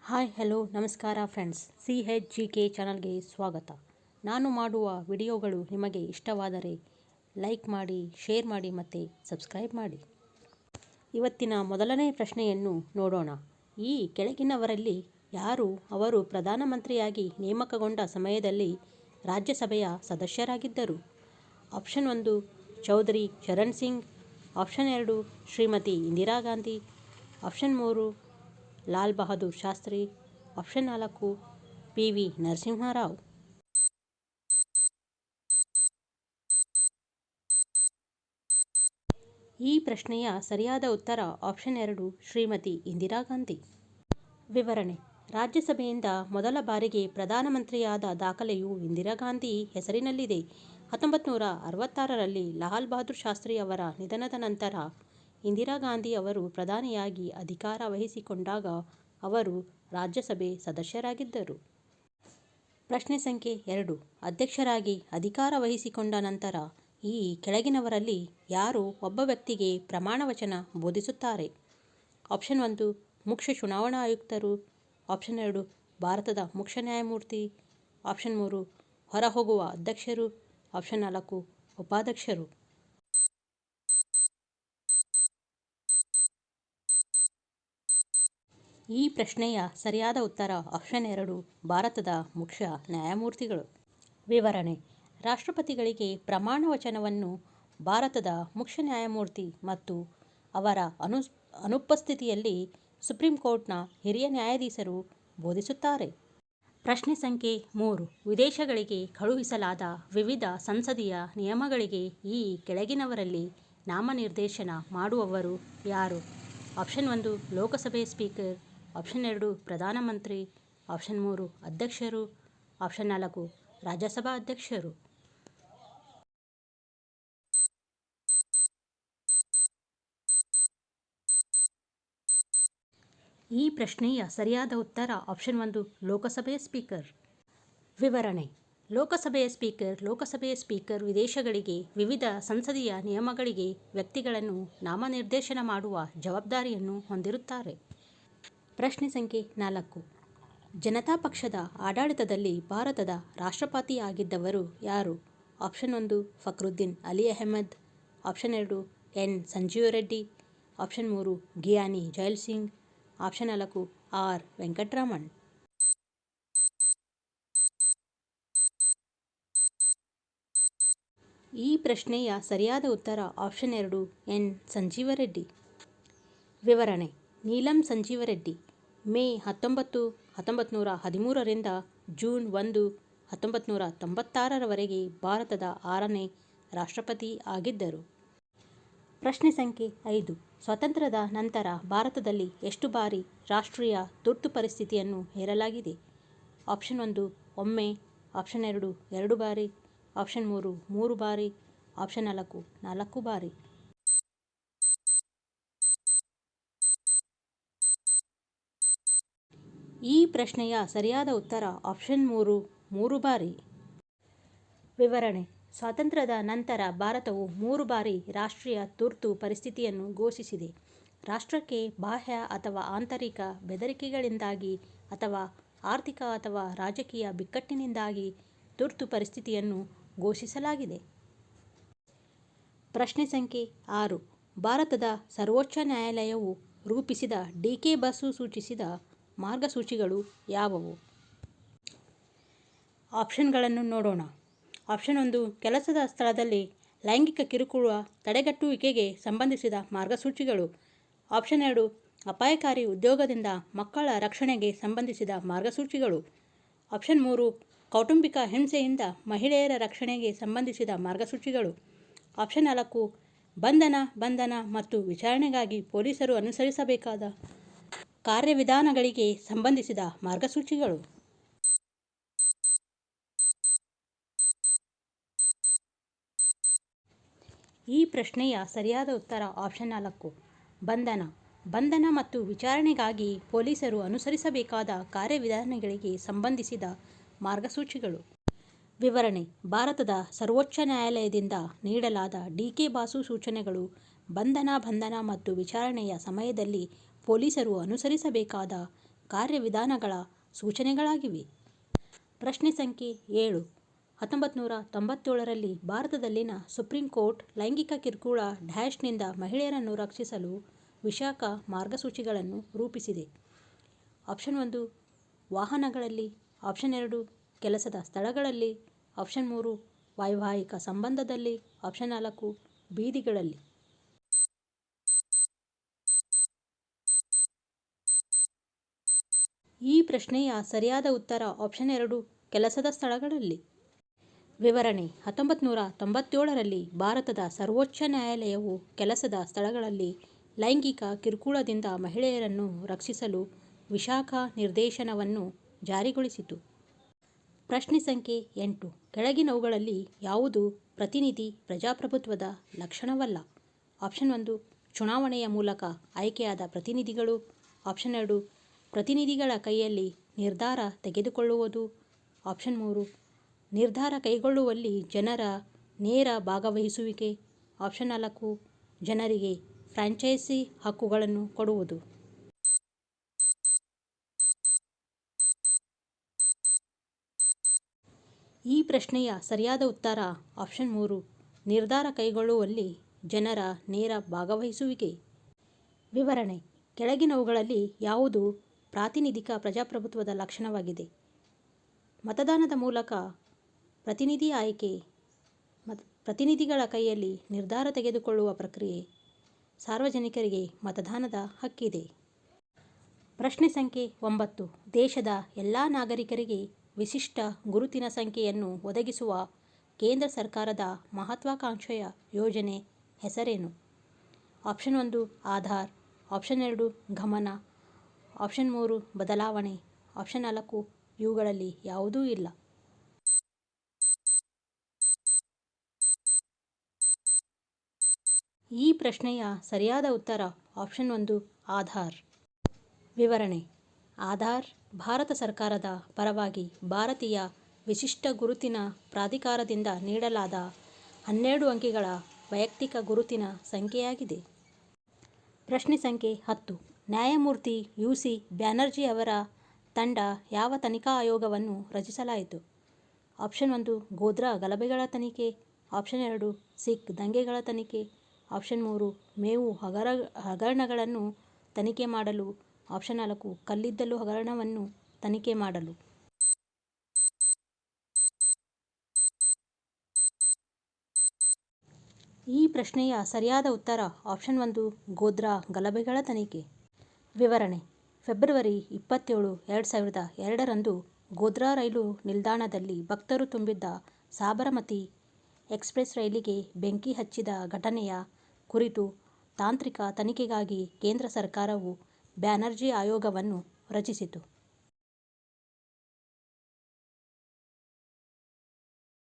Hi hello ನಮಸ್ಕಾರ friends, CHGK ಚಾನಲ್ಗೆ ಸ್ವಾಗತ. ನಾನು ಮಾಡುವ ವಿಡಿಯೋಗಳು ನಿಮಗೆ ಇಷ್ಟವಾದರೆ ಲೈಕ್ ಮಾಡಿ, ಶೇರ್ ಮಾಡಿ ಮತ್ತು ಸಬ್ಸ್ಕ್ರೈಬ್ ಮಾಡಿ. ಇವತ್ತಿನ ಮೊದಲನೇ ಪ್ರಶ್ನೆಯನ್ನು ನೋಡೋಣ. ಈ ಕೆಳಗಿನವರಲ್ಲಿ ಯಾರು ಅವರು ಪ್ರಧಾನಮಂತ್ರಿಯಾಗಿ ನೇಮಕಗೊಂಡ ಸಮಯದಲ್ಲಿ ರಾಜ್ಯಸಭೆಯ ಸದಸ್ಯರಾಗಿದ್ದರು? Option 1 Chaudhary Charan Singh, option 2 Shrimati Indira Gandhi, option 3 Lal Bahadur Shastri, option 4 PV Narasimha Rao. ಈ ಪ್ರಶ್ನೆಯ ಸರಿಯಾದ ಉತ್ತರ ಆಪ್ಷನ್ 2 ಶ್ರೀಮತಿ ಇಂದಿರಾ ಗಾಂಧಿ. ವಿವರಣೆ: ರಾಜ್ಯಸಭೆಯಿಂದ ಮೊದಲ ಬಾರಿಗೆ ಪ್ರಧಾನಮಂತ್ರಿಯಾದ ದಾಖಲೆಯು ಇಂದಿರಾ ಗಾಂಧಿ ಹೆಸರಿನಲ್ಲಿದೆ. 1966ರಲ್ಲಿ ಲಾಲ್ ಬಹದ್ದೂರ್ ಶಾಸ್ತ್ರಿ ಅವರ ನಿಧನದ ನಂತರ ಇಂದಿರಾ ಗಾಂಧಿ ಅವರು ಪ್ರಧಾನಿಯಾಗಿ ಅಧಿಕಾರ ವಹಿಸಿಕೊಂಡಾಗ ಅವರು ರಾಜ್ಯಸಭೆ ಸದಸ್ಯರಾಗಿದ್ದರು. ಪ್ರಶ್ನೆ ಸಂಖ್ಯೆ 2. ಅಧ್ಯಕ್ಷರಾಗಿ ಅಧಿಕಾರ ವಹಿಸಿಕೊಂಡ ನಂತರ ಈ ಕೆಳಗಿನವರಲ್ಲಿ ಯಾರು ಒಬ್ಬ ವ್ಯಕ್ತಿಗೆ ಪ್ರಮಾಣವಚನ ಬೋಧಿಸುತ್ತಾರೆ? ಆಪ್ಷನ್ 1 ಮುಖ್ಯ ಚುನಾವಣಾ ಆಯುಕ್ತರು, ಆಪ್ಷನ್ 2 ಭಾರತದ ಮುಖ್ಯ ನ್ಯಾಯಮೂರ್ತಿ, ಆಪ್ಷನ್ 3 ಹೊರಹೋಗುವ ಅಧ್ಯಕ್ಷರು, ಆಪ್ಷನ್ 4 ಉಪಾಧ್ಯಕ್ಷರು. ಈ ಪ್ರಶ್ನೆಯ ಸರಿಯಾದ ಉತ್ತರ ಆಪ್ಷನ್ 2 ಭಾರತದ ಮುಖ್ಯ ನ್ಯಾಯಮೂರ್ತಿಗಳು. ವಿವರಣೆ: ರಾಷ್ಟ್ರಪತಿಗಳಿಗೆ ಪ್ರಮಾಣ ವಚನವನ್ನು ಭಾರತದ ಮುಖ್ಯ ನ್ಯಾಯಮೂರ್ತಿ ಮತ್ತು ಅವರ ಅನುಪಸ್ಥಿತಿಯಲ್ಲಿ ಸುಪ್ರೀಂ ಕೋರ್ಟ್ನ ಹಿರಿಯ ನ್ಯಾಯಾಧೀಶರು ಬೋಧಿಸುತ್ತಾರೆ. ಪ್ರಶ್ನೆ ಸಂಖ್ಯೆ 3. ವಿದೇಶಗಳಿಗೆ ಕಳುಹಿಸಲಾದ ವಿವಿಧ ಸಂಸದೀಯ ನಿಯಮಗಳಿಗೆ ಈ ಕೆಳಗಿನವರಲ್ಲಿ ನಾಮನಿರ್ದೇಶನ ಮಾಡುವವರು ಯಾರು? ಆಪ್ಷನ್ 1 ಲೋಕಸಭೆ ಸ್ಪೀಕರ್, ಆಪ್ಷನ್ 2 ಪ್ರಧಾನಮಂತ್ರಿ, ಆಪ್ಷನ್ 3 ಅಧ್ಯಕ್ಷರು, ಆಪ್ಷನ್ 4 ರಾಜ್ಯಸಭಾ ಅಧ್ಯಕ್ಷರು. ಈ ಪ್ರಶ್ನೆಯ ಸರಿಯಾದ ಉತ್ತರ ಆಪ್ಷನ್ 1 ಲೋಕಸಭೆಯ ಸ್ಪೀಕರ್. ವಿವರಣೆ: ಲೋಕಸಭೆಯ ಸ್ಪೀಕರ್ ವಿದೇಶಗಳಿಗೆ ವಿವಿಧ ಸಂಸದೀಯ ನಿಯಮಗಳಿಗೆ ವ್ಯಕ್ತಿಗಳನ್ನು ನಾಮನಿರ್ದೇಶನ ಮಾಡುವ ಜವಾಬ್ದಾರಿಯನ್ನು ಹೊಂದಿರುತ್ತಾರೆ. ಪ್ರಶ್ನೆ ಸಂಖ್ಯೆ 4. ಜನತಾ ಪಕ್ಷದ ಆಡಳಿತದಲ್ಲಿ ಭಾರತದ ರಾಷ್ಟ್ರಪತಿಯಾಗಿದ್ದವರು ಯಾರು? Option 1 Fakhruddin Ali Ahmed, option 2 N Sanjiva Reddy, option 3 Giani Zail Singh, option 4 R Venkataraman. ಈ ಪ್ರಶ್ನೆಯ ಸರಿಯಾದ ಉತ್ತರ ಆಪ್ಷನ್ 2 ಎನ್ ಸಂಜೀವ ರೆಡ್ಡಿ. ವಿವರಣೆ: ನೀಲಂ ಸಂಜೀವ ರೆಡ್ಡಿ ಮೇ 19, 1913ರಿಂದ ಜೂನ್ 1, 1996ರವರೆಗೆ ಭಾರತದ 6ನೇ ರಾಷ್ಟ್ರಪತಿ ಆಗಿದ್ದರು. ಪ್ರಶ್ನೆ ಸಂಖ್ಯೆ 5. ಸ್ವಾತಂತ್ರ್ಯದ ನಂತರ ಭಾರತದಲ್ಲಿ ಎಷ್ಟು ಬಾರಿ ರಾಷ್ಟ್ರೀಯ ತುರ್ತು ಪರಿಸ್ಥಿತಿಯನ್ನು ಹೇರಲಾಗಿದೆ? ಆಪ್ಷನ್ 1 ಒಮ್ಮೆ, ಆಪ್ಷನ್ 2 2 ಬಾರಿ, ಆಪ್ಷನ್ 3 3 ಬಾರಿ, ಆಪ್ಷನ್ 4 4 ಬಾರಿ. ಈ ಪ್ರಶ್ನೆಯ ಸರಿಯಾದ ಉತ್ತರ ಆಪ್ಷನ್ 3 3 ಬಾರಿ. ವಿವರಣೆ: ಸ್ವಾತಂತ್ರ್ಯದ ನಂತರ ಭಾರತವು 3 ಬಾರಿ ರಾಷ್ಟ್ರೀಯ ತುರ್ತು ಪರಿಸ್ಥಿತಿಯನ್ನು ಘೋಷಿಸಿದೆ. ರಾಷ್ಟ್ರಕ್ಕೆ ಬಾಹ್ಯ ಅಥವಾ ಆಂತರಿಕ ಬೆದರಿಕೆಗಳಿಂದಾಗಿ ಅಥವಾ ಆರ್ಥಿಕ ಅಥವಾ ರಾಜಕೀಯ ಬಿಕ್ಕಟ್ಟಿನಿಂದಾಗಿ ತುರ್ತು ಪರಿಸ್ಥಿತಿಯನ್ನು ಘೋಷಿಸಲಾಗಿದೆ. ಪ್ರಶ್ನೆ ಸಂಖ್ಯೆ 6. ಭಾರತದ ಸರ್ವೋಚ್ಚ ನ್ಯಾಯಾಲಯವು ರೂಪಿಸಿದ ಡಿ.ಕೆ. ಬಸು ಸೂಚಿಸಿದ ಮಾರ್ಗಸೂಚಿಗಳು ಯಾವುವು? ಆಪ್ಷನ್ಗಳನ್ನು ನೋಡೋಣ. ಆಪ್ಷನ್ 1 ಕೆಲಸದ ಸ್ಥಳದಲ್ಲಿ ಲೈಂಗಿಕ ಕಿರುಕುಳ ತಡೆಗಟ್ಟುವಿಕೆಗೆ ಸಂಬಂಧಿಸಿದ ಮಾರ್ಗಸೂಚಿಗಳು, ಆಪ್ಷನ್ 2 ಅಪಾಯಕಾರಿ ಉದ್ಯೋಗದಿಂದ ಮಕ್ಕಳ ರಕ್ಷಣೆಗೆ ಸಂಬಂಧಿಸಿದ ಮಾರ್ಗಸೂಚಿಗಳು, ಆಪ್ಷನ್ 3 ಕೌಟುಂಬಿಕ ಹಿಂಸೆಯಿಂದ ಮಹಿಳೆಯರ ರಕ್ಷಣೆಗೆ ಸಂಬಂಧಿಸಿದ ಮಾರ್ಗಸೂಚಿಗಳು, ಆಪ್ಷನ್ 4 ಬಂಧನ ಮತ್ತು ವಿಚಾರಣೆಗಾಗಿ ಪೊಲೀಸರು ಅನುಸರಿಸಬೇಕಾದ ಕಾರ್ಯವಿಧಾನಗಳಿಗೆ ಸಂಬಂಧಿಸಿದ ಮಾರ್ಗಸೂಚಿಗಳು. ಈ ಪ್ರಶ್ನೆಯ ಸರಿಯಾದ ಉತ್ತರ ಆಪ್ಷನ್ 4 ಬಂಧನ ಮತ್ತು ವಿಚಾರಣೆಗಾಗಿ ಪೊಲೀಸರು ಅನುಸರಿಸಬೇಕಾದ ಕಾರ್ಯವಿಧಾನಗಳಿಗೆ ಸಂಬಂಧಿಸಿದ ಮಾರ್ಗಸೂಚಿಗಳು. ವಿವರಣೆ: ಭಾರತದ ಸರ್ವೋಚ್ಚ ನ್ಯಾಯಾಲಯದಿಂದ ನೀಡಲಾದ ಡಿ.ಕೆ. ಬಾಸು ಸೂಚನೆಗಳು ಬಂಧನ ಮತ್ತು ವಿಚಾರಣೆಯ ಸಮಯದಲ್ಲಿ ಪೊಲೀಸರು ಅನುಸರಿಸಬೇಕಾದ ಕಾರ್ಯವಿಧಾನಗಳ ಸೂಚನೆಗಳಾಗಿವೆ. ಪ್ರಶ್ನೆ ಸಂಖ್ಯೆ 7. 1997ರಲ್ಲಿ ಭಾರತದಲ್ಲಿನ ಸುಪ್ರೀಂ ಕೋರ್ಟ್ ಲೈಂಗಿಕ ಕಿರುಕುಳ ನಿಂದ ಮಹಿಳೆಯರನ್ನು ರಕ್ಷಿಸಲು ವಿಶಾಖ ಮಾರ್ಗಸೂಚಿಗಳನ್ನು ರೂಪಿಸಿದೆ. ಆಪ್ಷನ್ 1 ವಾಹನಗಳಲ್ಲಿ, ಆಪ್ಷನ್ 2 ಕೆಲಸದ ಸ್ಥಳಗಳಲ್ಲಿ, ಆಪ್ಷನ್ 3 ವೈವಾಹಿಕ ಸಂಬಂಧದಲ್ಲಿ, ಆಪ್ಷನ್ 4 ಬೀದಿಗಳಲ್ಲಿ. ಈ ಪ್ರಶ್ನೆಯ ಸರಿಯಾದ ಉತ್ತರ ಆಪ್ಷನ್ 2 ಕೆಲಸದ ಸ್ಥಳಗಳಲ್ಲಿ. ವಿವರಣೆ: 1997ರಲ್ಲಿ ಭಾರತದ ಸರ್ವೋಚ್ಚ ನ್ಯಾಯಾಲಯವು ಕೆಲಸದ ಸ್ಥಳಗಳಲ್ಲಿ ಲೈಂಗಿಕ ಕಿರುಕುಳದಿಂದ ಮಹಿಳೆಯರನ್ನು ರಕ್ಷಿಸಲು ವಿಶಾಖ ನಿರ್ದೇಶನವನ್ನು ಜಾರಿಗೊಳಿಸಿತು. ಪ್ರಶ್ನೆ ಸಂಖ್ಯೆ 8. ಕೆಳಗಿನವುಗಳಲ್ಲಿ ಯಾವುದು ಪ್ರತಿನಿಧಿ ಪ್ರಜಾಪ್ರಭುತ್ವದ ಲಕ್ಷಣವಲ್ಲ? ಆಪ್ಷನ್ 1 ಚುನಾವಣೆಯ ಮೂಲಕ ಆಯ್ಕೆಯಾದ ಪ್ರತಿನಿಧಿಗಳು, ಆಪ್ಷನ್ 2 ಪ್ರತಿನಿಧಿಗಳ ಕೈಯಲ್ಲಿ ನಿರ್ಧಾರ ತೆಗೆದುಕೊಳ್ಳುವುದು, ಆಪ್ಷನ್ 3 ನಿರ್ಧಾರ ಕೈಗೊಳ್ಳುವಲ್ಲಿ ಜನರ ನೇರ ಭಾಗವಹಿಸುವಿಕೆ, ಆಪ್ಷನ್ 4 ಜನರಿಗೆ ಫ್ರಾಂಚೈಸಿ ಹಕ್ಕುಗಳನ್ನು ಕೊಡುವುದು. ಈ ಪ್ರಶ್ನೆಯ ಸರಿಯಾದ ಉತ್ತರ ಆಪ್ಷನ್ 3 ನಿರ್ಧಾರ ಕೈಗೊಳ್ಳುವಲ್ಲಿ ಜನರ ನೇರ ಭಾಗವಹಿಸುವಿಕೆ. ವಿವರಣೆ: ಕೆಳಗಿನವುಗಳಲ್ಲಿ ಯಾವುದು ಪ್ರಾತಿನಿಧಿಕ ಪ್ರಜಾಪ್ರಭುತ್ವದ ಲಕ್ಷಣವಾಗಿದೆ? ಮತದಾನದ ಮೂಲಕ ಪ್ರತಿನಿಧಿ ಆಯ್ಕೆ, ಪ್ರತಿನಿಧಿಗಳ ಕೈಯಲ್ಲಿ ನಿರ್ಧಾರ ತೆಗೆದುಕೊಳ್ಳುವ ಪ್ರಕ್ರಿಯೆ, ಸಾರ್ವಜನಿಕರಿಗೆ ಮತದಾನದ ಹಕ್ಕಿದೆ. ಪ್ರಶ್ನೆ ಸಂಖ್ಯೆ 9. ದೇಶದ ಎಲ್ಲ ನಾಗರಿಕರಿಗೆ ವಿಶಿಷ್ಟ ಗುರುತಿನ ಸಂಖ್ಯೆಯನ್ನು ಒದಗಿಸುವ ಕೇಂದ್ರ ಸರ್ಕಾರದ ಮಹತ್ವಾಕಾಂಕ್ಷೆಯ ಯೋಜನೆ ಹೆಸರೇನು? ಆಪ್ಷನ್ 1 ಆಧಾರ್, ಆಪ್ಷನ್ 2 ಗಮನ, ಆಪ್ಷನ್ 3 ಬದಲಾವಣೆ, ಆಪ್ಷನ್ 4 ಇವುಗಳಲ್ಲಿ ಯಾವುದೂ ಇಲ್ಲ. ಈ ಪ್ರಶ್ನೆಯ ಸರಿಯಾದ ಉತ್ತರ ಆಪ್ಷನ್ 1 ಆಧಾರ್. ವಿವರಣೆ: ಆಧಾರ್ ಭಾರತ ಸರ್ಕಾರದ ಪರವಾಗಿ ಭಾರತೀಯ ವಿಶಿಷ್ಟ ಗುರುತಿನ ಪ್ರಾಧಿಕಾರದಿಂದ ನೀಡಲಾದ 12 ಅಂಕಿಗಳ ವೈಯಕ್ತಿಕ ಗುರುತಿನ ಸಂಖ್ಯೆಯಾಗಿದೆ. ಪ್ರಶ್ನೆ ಸಂಖ್ಯೆ 10. ನ್ಯಾಯಮೂರ್ತಿ ಯು.ಸಿ. ಬ್ಯಾನರ್ಜಿ ಅವರ ತಂಡ ಯಾವ ತನಿಖಾ ಆಯೋಗವನ್ನು ರಚಿಸಲಾಯಿತು? ಆಪ್ಷನ್ 1 ಗೋಧ್ರಾ ಗಲಭೆಗಳ ತನಿಖೆ, ಆಪ್ಷನ್ 2 ಸಿಖ್ ದಂಗೆಗಳ ತನಿಖೆ, ಆಪ್ಷನ್ 3 ಮೇವು ಹಗರಣಗಳನ್ನು ತನಿಖೆ ಮಾಡಲು, ಆಪ್ಷನ್ 4 ಕಲ್ಲಿದ್ದಲು ಹಗರಣವನ್ನು ತನಿಖೆ ಮಾಡಲು. ಈ ಪ್ರಶ್ನೆಯ ಸರಿಯಾದ ಉತ್ತರ ಆಪ್ಷನ್ 1 ಗೋಧ್ರಾ ಗಲಭೆಗಳ ತನಿಖೆ. ವಿವರಣೆ: ಫೆಬ್ರವರಿ 27, 2002ರಂದು ಗೋಧ್ರಾ ರೈಲು ನಿಲ್ದಾಣದಲ್ಲಿ ಭಕ್ತರು ತುಂಬಿದ್ದ ಸಾಬರಮತಿ ಎಕ್ಸ್ಪ್ರೆಸ್ ರೈಲಿಗೆ ಬೆಂಕಿ ಹಚ್ಚಿದ ಘಟನೆಯ ಕುರಿತು ತಾಂತ್ರಿಕ ತನಿಖೆಗಾಗಿ ಕೇಂದ್ರ ಸರ್ಕಾರವು ಬ್ಯಾನರ್ಜಿ ಆಯೋಗವನ್ನು ರಚಿಸಿತು.